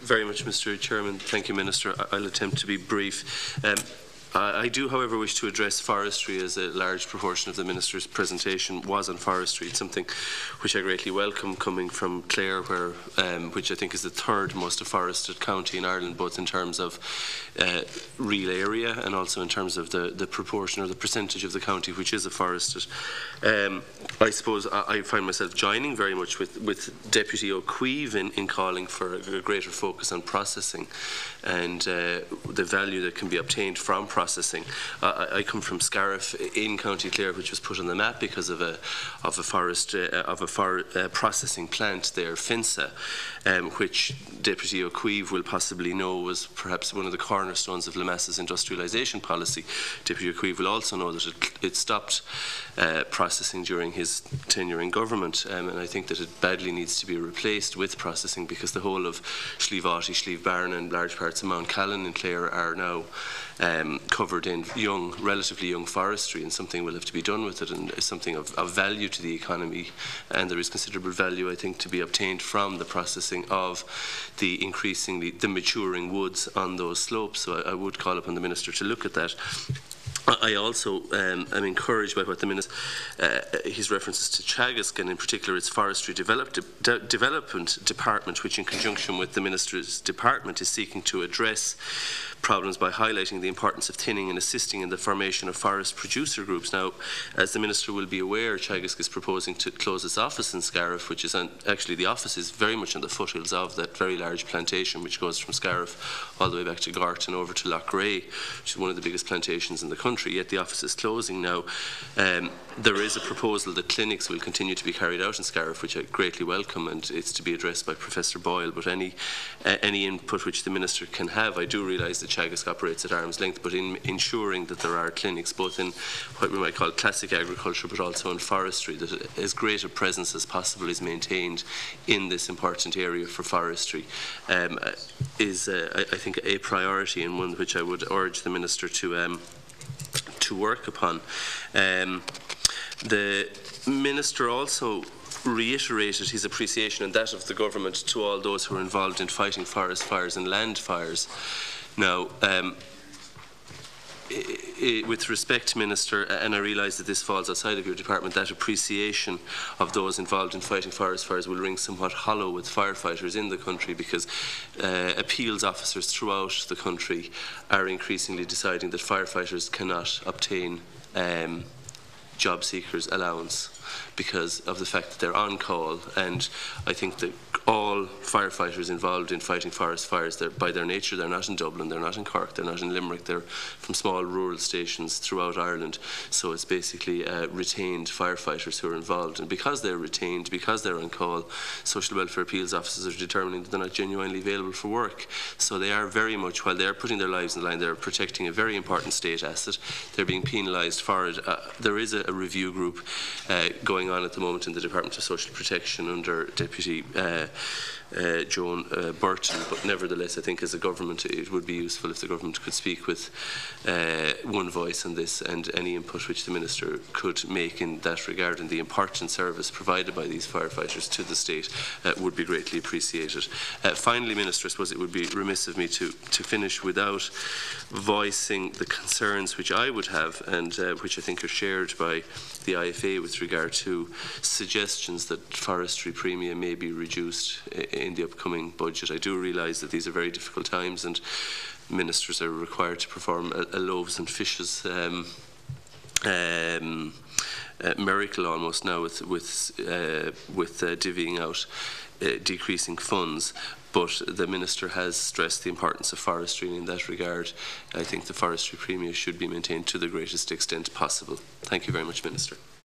very much, Mr. Chairman. Thank you, Minister. I'll attempt to be brief. I do, however, wish to address forestry, as a large proportion of the Minister's presentation was on forestry. It's something which I greatly welcome, coming from Clare, which I think is the third most forested county in Ireland, both in terms of real area and also in terms of the proportion or the percentage of the county which is forested. I suppose I find myself joining very much with Deputy O'Keefe in calling for a greater focus on processing and the value that can be obtained from processing. I come from Scariff in County Clare, which was put on the map because of a processing plant there, Finsa, which Deputy O'Keefe will possibly know was perhaps one of the cornerstones of Lemass's industrialisation policy. Deputy O'Keefe will also know that it stopped processing during his tenure in government, and I think that it badly needs to be replaced with processing, because the whole of Slieve Aughty, Slieve Barn and large parts of Mount Callan in Clare are now covered in relatively young forestry, and something will have to be done with it, and something of value to the economy. And there is considerable value, I think, to be obtained from the processing of the maturing woods on those slopes. So I would call upon the Minister to look at that. I also am encouraged by what the Minister, his references to Teagasc, and in particular its Forestry Development Department, which in conjunction with the Minister's department is seeking to address problems by highlighting the importance of thinning and assisting in the formation of forest producer groups. Now, as the Minister will be aware, Teagasc is proposing to close its office in Scariff, which is actually the office is very much on the foothills of that very large plantation which goes from Scariff all the way back to Gort and over to Loughrea, which is one of the biggest plantations in the country, yet the office is closing now. There is a proposal that clinics will continue to be carried out in Scariff, which I greatly welcome, and it's to be addressed by Professor Boyle, but any input which the Minister can have, I do realise that Teagasc operates at arm's length, but in ensuring that there are clinics both in what we might call classic agriculture but also in forestry, that as great a presence as possible is maintained in this important area for forestry, is I think a priority, and one which I would urge the Minister to work upon. The Minister also reiterated his appreciation and that of the government to all those who are involved in fighting forest fires and land fires. Now, with respect, Minister, and I realise that this falls outside of your department, that appreciation of those involved in fighting forest fires will ring somewhat hollow with firefighters in the country, because appeals officers throughout the country are increasingly deciding that firefighters cannot obtain job seekers allowance because of the fact that they're on call. And I think that all firefighters involved in fighting forest fires, by their nature, they're not in Dublin, they're not in Cork, they're not in Limerick, they're from small rural stations throughout Ireland. So it's basically retained firefighters who are involved, and because they're retained, because they're on call, social welfare appeals officers are determining that they're not genuinely available for work. So they are very much, while they're putting their lives on the line, they're protecting a very important state asset. They're being penalised for it. There is a review group going on at the moment in the Department of Social Protection under Deputy Joan Burton, but nevertheless I think as a government it would be useful if the government could speak with one voice on this, and any input which the Minister could make in that regard and the important service provided by these firefighters to the state would be greatly appreciated. Finally, Minister, I suppose it would be remiss of me to finish without voicing the concerns which I would have, and which I think are shared by the IFA with regard to suggestions that forestry premia may be reduced in the upcoming budget. I do realise that these are very difficult times, and ministers are required to perform a loaves and fishes miracle almost now with divvying out decreasing funds. But the Minister has stressed the importance of forestry, and in that regard I think the forestry premium should be maintained to the greatest extent possible. Thank you very much, Minister.